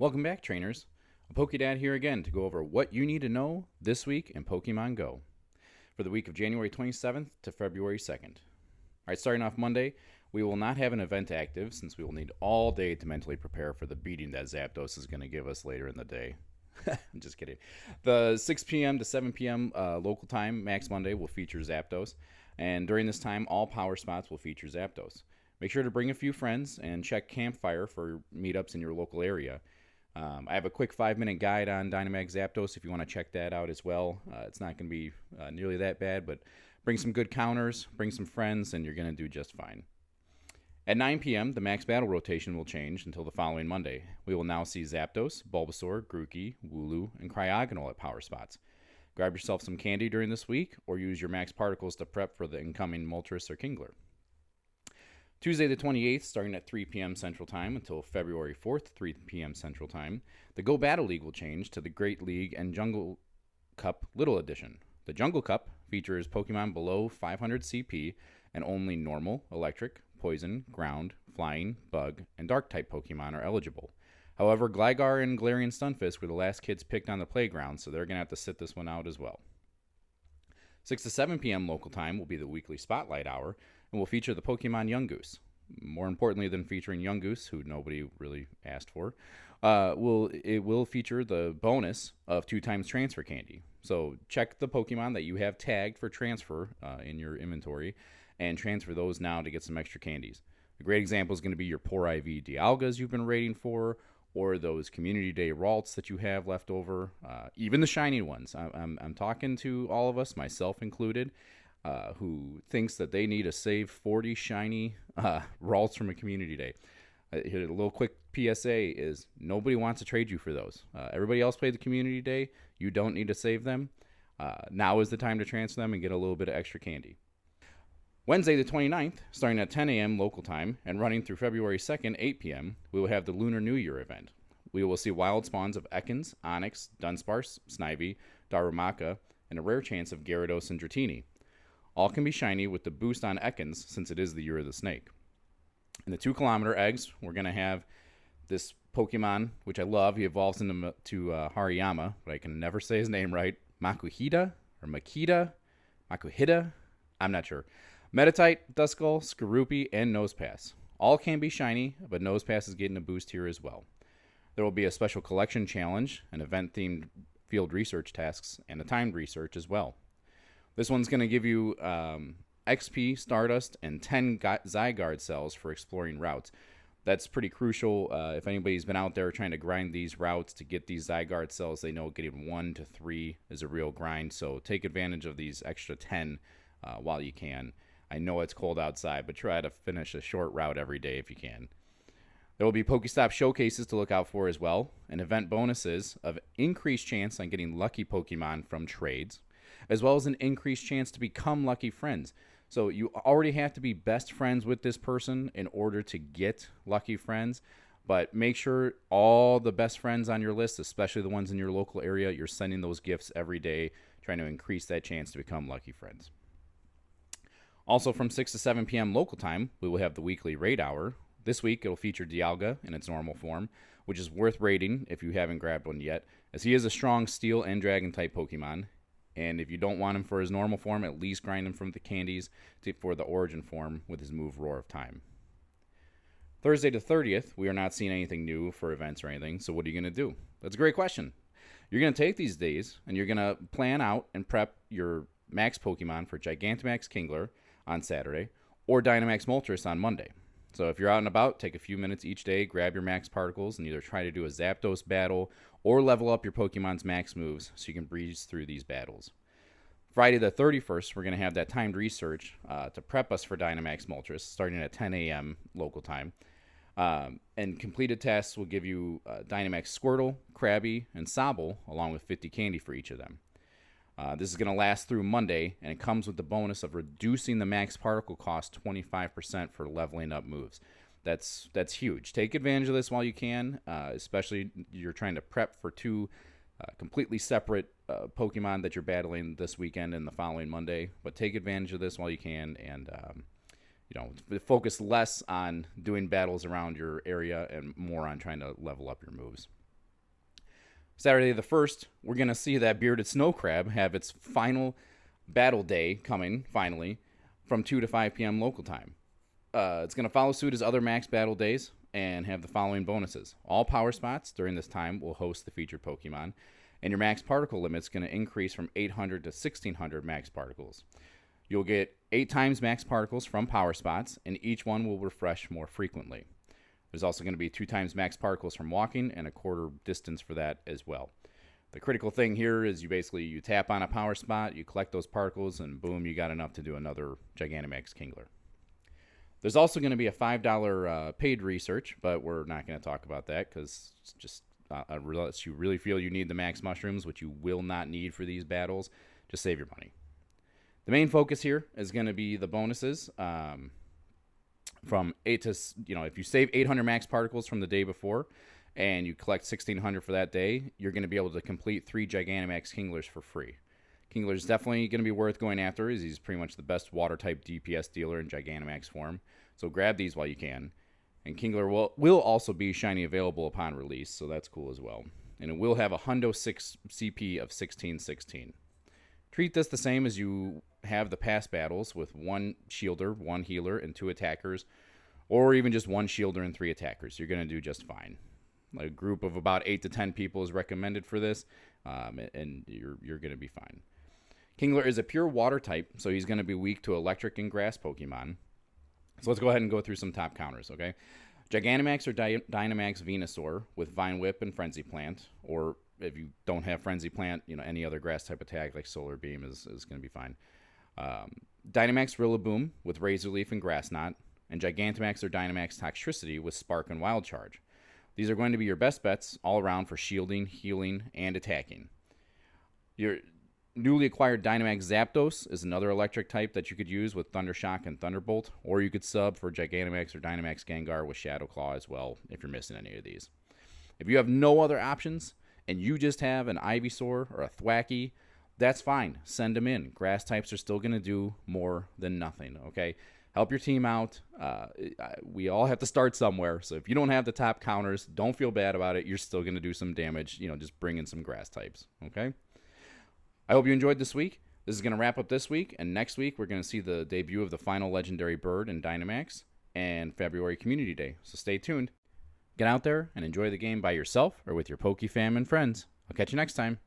Welcome back, trainers. A Pokédad here again to go over what you need to know this week in Pokemon Go for the week of January 27th to February 2nd. Alright, starting off Monday, we will not have an event active since we will need all day to mentally prepare for the beating that Zapdos is going to give us later in the day. I'm just kidding. The 6 p.m. to 7 p.m. Local time, Max Monday, will feature Zapdos, and during this time, all power spots will feature Zapdos. Make sure to bring a few friends and check Campfire for meetups in your local area. I have a quick 5-minute guide on Dynamax Zapdos if you want to check that out as well. It's not going to be nearly that bad, but bring some good counters, bring some friends, and you're going to do just fine. At 9 p.m., the max battle rotation will change until the following Monday. We will now see Zapdos, Bulbasaur, Grookey, Wooloo, and Cryogonal at power spots. Grab yourself some candy during this week, or use your max particles to prep for the incoming Moltres or Kingler. Tuesday the 28th, starting at 3 p.m. Central Time until February 4th, 3 p.m. Central Time, the Go Battle League will change to the Great League and Jungle Cup Little Edition. The Jungle Cup features Pokemon below 500 CP and only normal, electric, poison, ground, flying, bug, and dark-type Pokemon are eligible. However, Gligar and Galarian Stunfisk were the last kids picked on the playground, so they're going to have to sit this one out as well. 6 to 7 p.m. local time will be the weekly Spotlight Hour, and will feature the Pokemon Yungoos. More importantly than featuring Yungoos, who nobody really asked for, it will feature the bonus of 2 times transfer candy. So check the Pokemon that you have tagged for transfer in your inventory, and transfer those now to get some extra candies. A great example is going to be your Poor IV Dialgas you've been raiding for, or those Community Day Ralts that you have left over, even the shiny ones. I'm talking to all of us, myself included, who thinks that they need to save 40 shiny Ralts from a Community Day. A little quick PSA is nobody wants to trade you for those. Everybody else played the Community Day. You don't need to save them. Now is the time to transfer them and get a little bit of extra candy. Wednesday the 29th, starting at 10 a.m. local time and running through February 2nd, 8 p.m., we will have the Lunar New Year event. We will see wild spawns of Ekans, Onix, Dunsparce, Snivy, Darumaka, and a rare chance of Gyarados and Dratini. All can be shiny with the boost on Ekans since it is the Year of the Snake. In the 2-kilometer eggs, we're going to have this Pokemon, which I love. He evolves into Hariyama, but I can never say his name right. Makuhita? Makuhita? I'm not sure. Meditite, Duskull, Skorupi, and Nosepass. All can be shiny, but Nosepass is getting a boost here as well. There will be a special collection challenge, an event-themed field research tasks, and a timed research as well. This one's going to give you XP, Stardust, and 10 Zygarde cells for exploring routes. That's pretty crucial. If anybody's been out there trying to grind these routes to get these Zygarde cells, they know getting 1 to 3 is a real grind. So take advantage of these extra 10 while you can. I know it's cold outside, but try to finish a short route every day if you can. There will be Pokestop showcases to look out for as well, and event bonuses of increased chance on getting lucky Pokemon from trades, as well as an increased chance to become lucky friends. So you already have to be best friends with this person in order to get lucky friends, but make sure all the best friends on your list, especially the ones in your local area, you're sending those gifts every day, trying to increase that chance to become lucky friends. Also from 6 to 7 p.m. local time, we will have the weekly raid hour. This week, it will feature Dialga in its normal form, which is worth raiding if you haven't grabbed one yet, as he is a strong Steel and Dragon-type Pokemon. And if you don't want him for his normal form, at least grind him from the candies for the origin form with his move Roar of Time. Thursday the 30th, we are not seeing anything new for events or anything, so what are you going to do? That's a great question. You're going to take these days, and you're going to plan out and prep your max Pokemon for Gigantamax Kingler on Saturday, or Dynamax Moltres on Monday. So if you're out and about, take a few minutes each day, grab your max particles, and either try to do a Zapdos battle or level up your Pokemon's max moves so you can breeze through these battles. Friday the 31st, we're going to have that timed research to prep us for Dynamax Moltres, starting at 10 a.m. local time. And completed tasks will give you Dynamax Squirtle, Krabby, and Sobble, along with 50 candy for each of them. This is going to last through Monday, and it comes with the bonus of reducing the max particle cost 25% for leveling up moves. That's huge. Take advantage of this while you can, especially you're trying to prep for 2 completely separate Pokemon that you're battling this weekend and the following Monday. But take advantage of this while you can, and focus less on doing battles around your area and more on trying to level up your moves. Saturday the 1st, we're going to see that bearded snow crab have its final battle day coming, finally, from 2 to 5 p.m. local time. It's going to follow suit as other max battle days and have the following bonuses. All power spots during this time will host the featured Pokemon, and your max particle limit's going to increase from 800 to 1600 max particles. You'll get 8 times max particles from power spots, and each one will refresh more frequently. There's also going to be 2 times max particles from walking and a quarter distance for that as well. The critical thing here is you tap on a power spot, you collect those particles, and boom, you got enough to do another Gigantamax Kingler. There's also going to be a $5 paid research, but we're not going to talk about that because it's just unless you really feel you need the max mushrooms, which you will not need for these battles, just save your money. The main focus here is going to be the bonuses. From 8 to, if you save 800 max particles from the day before and you collect 1600 for that day, you're going to be able to complete 3 Gigantamax Kinglers for free. Kingler's definitely going to be worth going after, as he's pretty much the best water-type DPS dealer in Gigantamax form. So grab these while you can. And Kingler will also be shiny available upon release, so that's cool as well. And it will have a Hundo 6 CP of 1616. Treat this the same as you have the past battles with 1 shielder, 1 healer, and 2 attackers, or even just 1 shielder and 3 attackers. You're going to do just fine. A group of about 8 to 10 people is recommended for this, and you're going to be fine. Kingler is a pure water type, so he's going to be weak to electric and grass Pokemon. So let's go ahead and go through some top counters, okay? Gigantamax or Dynamax Venusaur with Vine Whip and Frenzy Plant, or if you don't have Frenzy Plant, any other grass type attack like Solar Beam is going to be fine. Dynamax Rillaboom with Razor Leaf and Grass Knot, and Gigantamax or Dynamax Toxtricity with Spark and Wild Charge. These are going to be your best bets all around for shielding, healing, and attacking. Your newly acquired Dynamax Zapdos is another electric type that you could use with Thundershock and Thunderbolt, or you could sub for Gigantamax or Dynamax Gengar with Shadow Claw as well if you're missing any of these. If you have no other options and you just have an Ivysaur or a Thwackey, that's fine. Send them in. Grass types are still going to do more than nothing, okay? Help your team out. We all have to start somewhere, so if you don't have the top counters, don't feel bad about it. You're still going to do some damage. Just bring in some grass types, okay? I hope you enjoyed this week. This is going to wrap up this week, and next week we're going to see the debut of the final legendary bird in Dynamax and February Community Day, so stay tuned. Get out there and enjoy the game by yourself or with your PokeFam and friends. I'll catch you next time.